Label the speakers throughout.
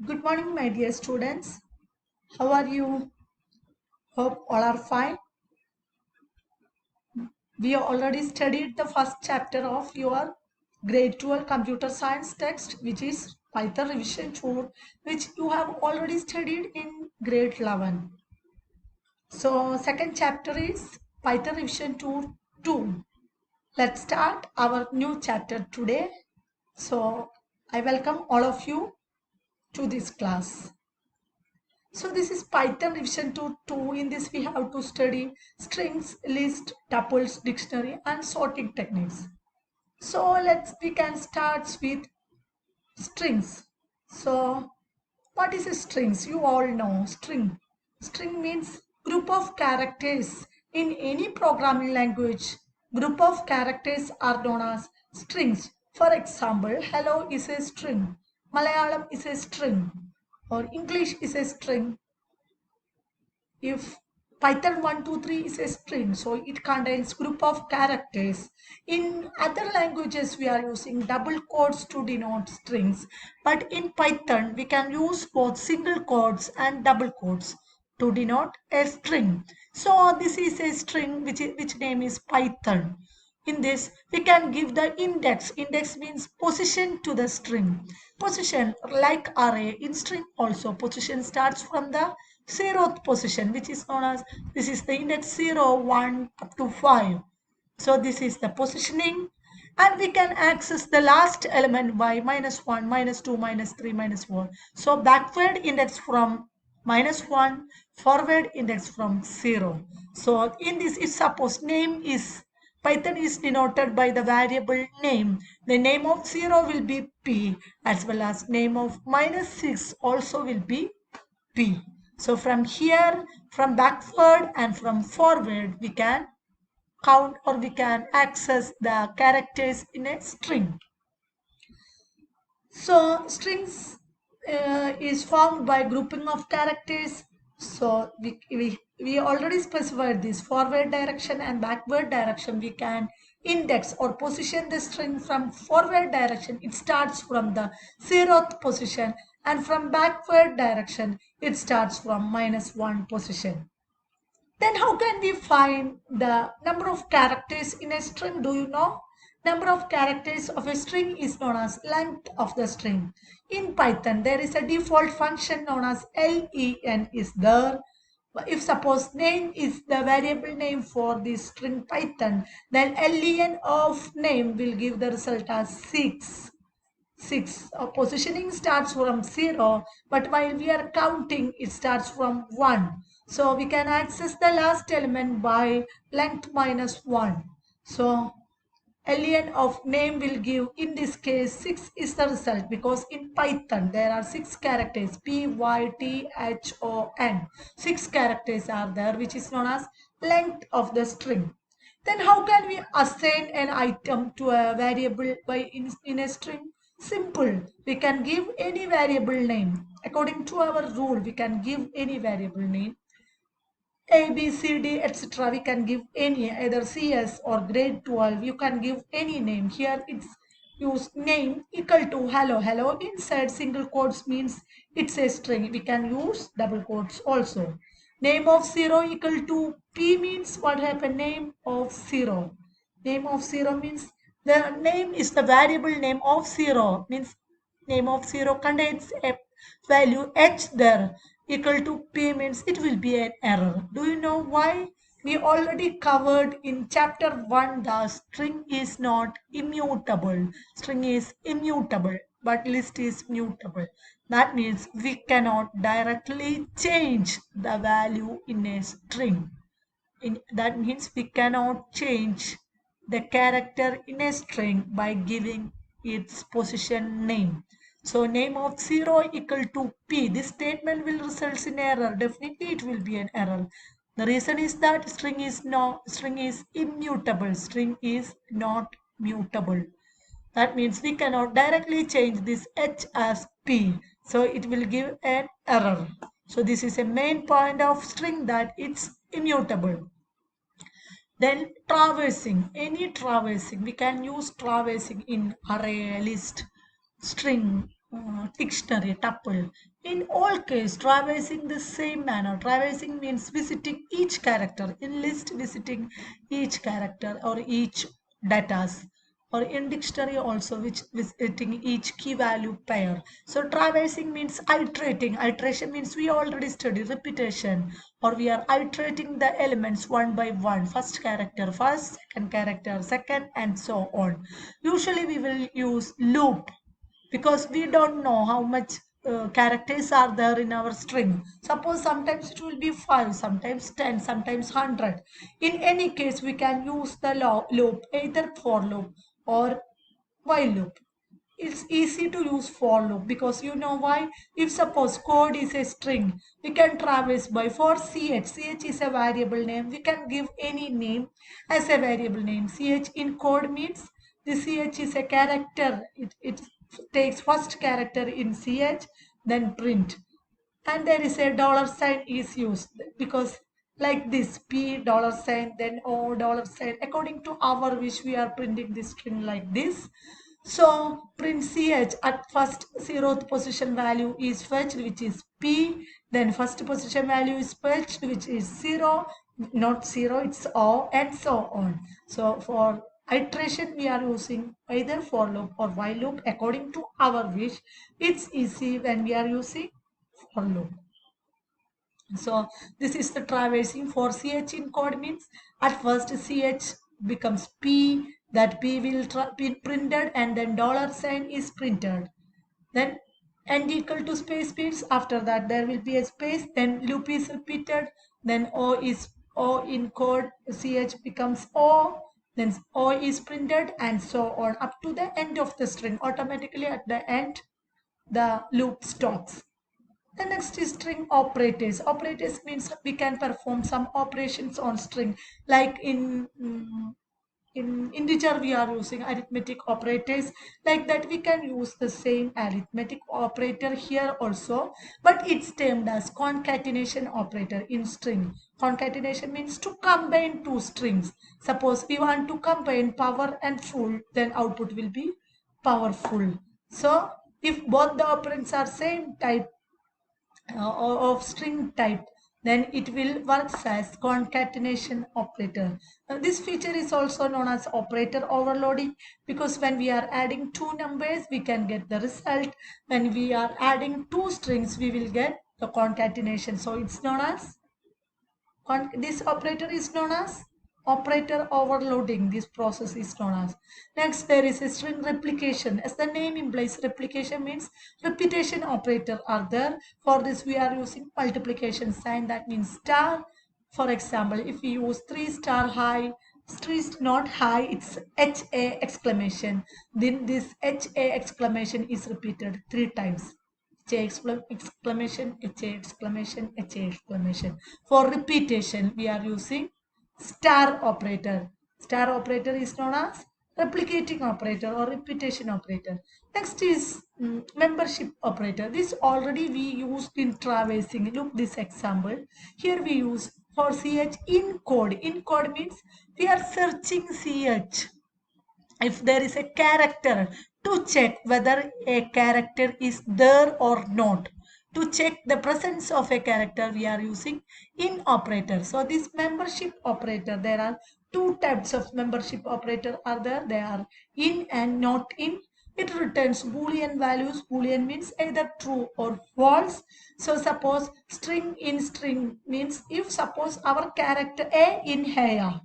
Speaker 1: Good morning, my dear students. How are you? Hope all are fine. We have already studied the first chapter of your grade 12 computer science text, which is Python revision tool, which you have already studied in grade 11. So, second chapter is Python revision tool 2. Let's start our new chapter today. So, I welcome all of you to this class. So this is Python revision to 2. In this we have to study strings, list, tuples, dictionary and sorting techniques. So we can start with strings. So what is a strings? You all know string. String means group of characters. In any programming language, group of characters are known as strings. For example, hello is a string, Malayalam is a string, or English is a string. If Python 123 is a string, so it contains group of characters. In other languages, we are using double quotes to denote strings. But in Python, we can use both single quotes and double quotes to denote a string. So this is a string which name is Python. In this, we can give the index. Index means position to the string. Position, like array, in string also, position starts from the zeroth position, which is known as, this is the index 0, 1 up to 5. So this is the positioning. And we can access the last element by -1, -2, -3, -4. So backward index from -1, forward index from 0. So in this, if suppose name is, Python is denoted by the variable name. The name of 0 will be P, as well as name of -6 also will be P. So from here, from backward and from forward, we can count or we can access the characters in a string. So strings is formed by grouping of characters. So we already specified this forward direction and backward direction. We can index or position the string from forward direction. It starts from the 0th position, and from backward direction it starts from -1 position. Then how can we find the number of characters in a string? Do you know? Number of characters of a string is known as length of the string. In Python, there is a default function known as len is there. If suppose name is the variable name for this string Python, then len of name will give the result as 6. 6. Positioning starts from 0, but while we are counting, it starts from 1. So we can access the last element by length -1. So len of name will give, in this case, 6 is the result, because in Python there are 6 characters, Python. 6 characters are there, which is known as length of the string. Then how can we assign an item to a variable in a string? Simple. We can give any variable name. According to our rule, we can give any variable name. A, B, C, D, etc. We can give any, either CS or grade 12. You can give any name. Here it's use name equal to hello. Hello inside single quotes means it's a string. We can use double quotes also. Name of 0 equal to P means what happened? Name of 0. Name of 0 means the name is the variable name of 0. Means name of 0 contains a value h there, equal to P means it will be an error. Do you know why? We already covered in chapter 1 the string is not immutable. String is immutable, but list is mutable. That means we cannot directly change the value in a string. That means we cannot change the character in a string by giving its position name. So name of 0 equal to P. This statement will result in error. Definitely it will be an error. The reason is that string is immutable. String is not mutable. That means we cannot directly change this H as P. So it will give an error. So this is a main point of string, that it's immutable. Then traversing, any traversing, we can use traversing in array, list, string, dictionary, tuple. In all case, traversing the same manner. Traversing means visiting each character. In list, visiting each character or each datas. Or in dictionary also, which visiting each key value pair. So traversing means iterating. Iteration means we already studied repetition, or we are iterating the elements one by one. First character first, second character second, and so on. Usually we will use loop because we don't know how much characters are there in our string. Suppose sometimes it will be 5, sometimes 10, sometimes 100. In any case, we can use the loop, either for loop or while loop. It's easy to use for loop because you know why? If suppose code is a string, we can traverse by for ch. Ch is a variable name. We can give any name as a variable name. Ch in code means the ch is a character. It takes first character in ch, then print, and there is a dollar sign is used because like this p dollar sign then o dollar sign according to our wish we are printing this string like this. So print ch at first zeroth position value is fetched, which is p, then first position value is fetched, which is 0, not 0, it's o, and so on. So for iteration we are using either for loop or while loop according to our wish. It's easy when we are using for loop. So this is the traversing for ch in code means at first ch becomes p, that p will be printed, and then dollar sign is printed. Then and equal to space means after that there will be a space, then loop is repeated, then o in code ch becomes o, then o is printed, and so on up to the end of the string. Automatically at the end the loop stops. The next is string operators. Operators means we can perform some operations on string. Like in integer we are using arithmetic operators. Like that we can use the same arithmetic operator here also. But it's termed as concatenation operator in string. Concatenation means to combine two strings. Suppose we want to combine power and full, then output will be powerful. So if both the operands are same type, of string type, then it will work as concatenation operator. This feature is also known as operator overloading because when we are adding two numbers we can get the result. When we are adding two strings we will get the concatenation. So it's known as this operator is known as operator overloading. This process is known as. Next, there is a string replication. As the name implies, replication means repetition operator are there. For this, we are using multiplication sign, that means star. For example, if we use 3 star high, 3 not high, it's HA exclamation. Then this HA exclamation is repeated 3 times. Exclamation, exclamation, exclamation. For repetition, we are using star operator. Star operator is known as replicating operator or repetition operator. Next is membership operator. This already we used in traversing. Look this example. Here we use for ch in code. In code means we are searching ch if there is a character, to check whether a character is there or not. To check the presence of a character, we are using in operator. So this membership operator, there are two types of membership operator are there. They are in and not in. It returns Boolean values. Boolean means either true or false. So suppose string in string means if suppose our character A in here,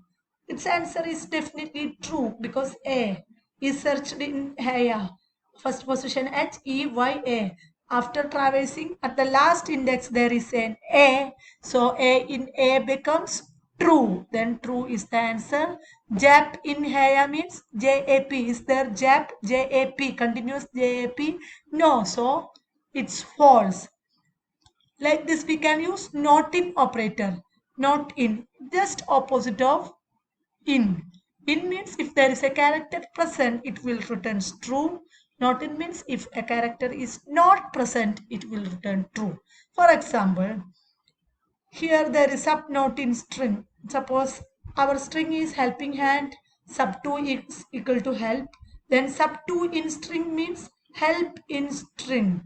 Speaker 1: its answer is definitely true because A is searched in Haya. First position HEYA. After traversing at the last index there is an A. So A in A becomes true. Then true is the answer. JAP in Haya means JAP. Is there JAP? JAP. Continuous JAP? No. So it's false. Like this we can use not in operator. Not in. Just opposite of in. In means if there is a character present, it will return true. Not in means if a character is not present, it will return true. For example, here there is sub not in string. Suppose our string is helping hand, sub 2 is equal to help. Then sub 2 in string means Help in string.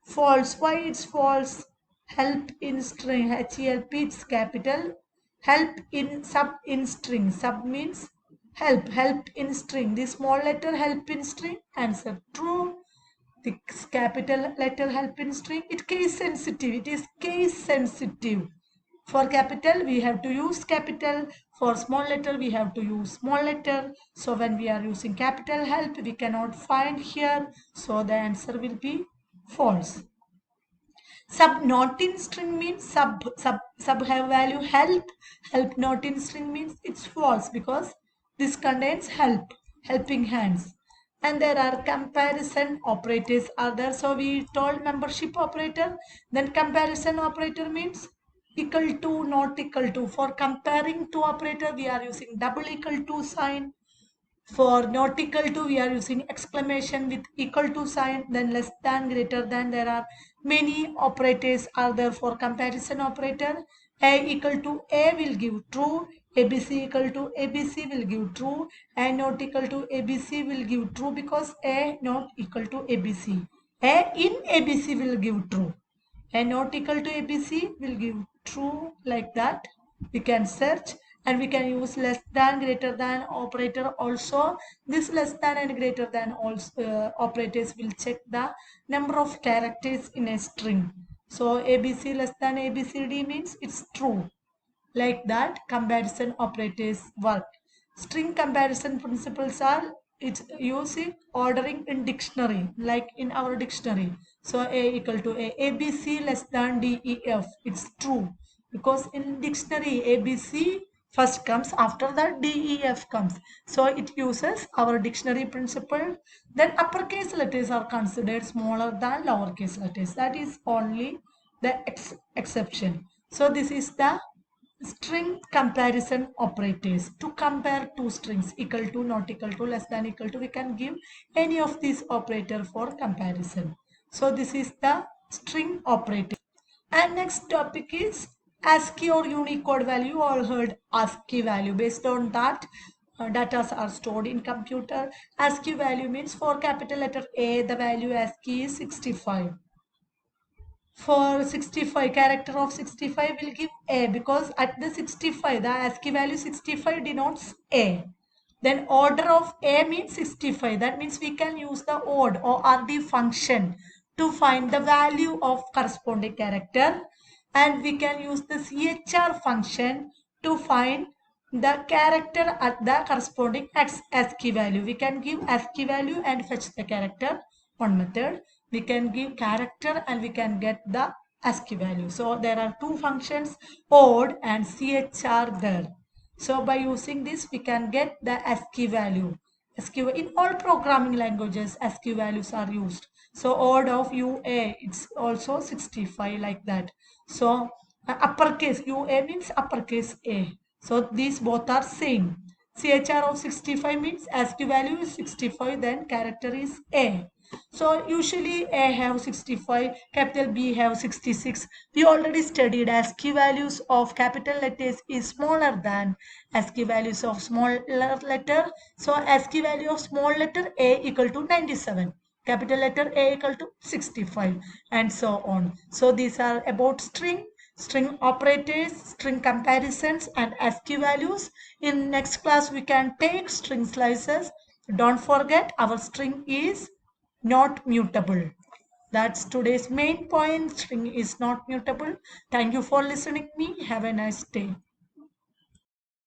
Speaker 1: False. Why it's false? Help in string. HELP it's capital. Help in string. Sub means help. Help in string. The small letter help in string. Answer true. The capital letter help in string. It case sensitive. It is case sensitive. For capital we have to use capital. For small letter we have to use small letter. So when we are using capital help we cannot find here. So the answer will be false. Sub not in string means sub have value help. Help not in string means it's false because this contains help, helping hands. And there are comparison operators are there. So we told membership operator. Then comparison operator means equal to, not equal to. For comparing two operator we are using double equal to sign. For not equal to, we are using exclamation with equal to sign, then less than, greater than. There are many operators are there for comparison operator. A equal to A will give true, ABC equal to ABC will give true, and not equal to ABC will give true because A not equal to ABC. A in ABC will give true. And not equal to ABC will give true, like that. We can search and we can use less than, greater than operator also. This less than and greater than also operators will check the number of characters in a string. So ABC less than ABCD means it's true. Like that comparison operators work. String comparison principles are it's using ordering in dictionary, like in our dictionary. So A equal to ABC less than DEF, it's true because in dictionary ABC first comes, after that DEF comes. So it uses our dictionary principle. Then uppercase letters are considered smaller than lowercase letters. That is only the exception. So this is the string comparison operators. To compare two strings equal to, not equal to, less than, equal to, we can give any of these operator for comparison. So this is the string operator. And next topic is ASCII or Unicode value. All heard ASCII value. Based on that, data are stored in computer. ASCII value means for capital letter A, the value ASCII is 65. For 65, character of 65 will give A because at the 65, the ASCII value 65 denotes A. Then order of A means 65. That means we can use the odd or RD function to find the value of corresponding character. And we can use the CHR function to find the character at the corresponding ASCII value. We can give ASCII value and fetch the character. One method. We can give character and we can get the ASCII value. So there are two functions, odd and CHR there. So by using this, we can get the ASCII value. ASCII in all programming languages, ASCII values are used. So odd of UA, it's also 65 like that. So uppercase UA means uppercase A. So these both are same. CHR of 65 means ASCII value is 65, then character is A. So usually A have 65, capital B have 66. We already studied ASCII values of capital letters is smaller than ASCII values of smaller letter. So ASCII value of small letter A equal to 97. Capital letter A equal to 65 and so on. So these are about string operators, string comparisons and ASCII values. In next class we can take string slices. Don't forget our string is not mutable. That's today's main point. String is not mutable. Thank you for listening me. Have a nice day.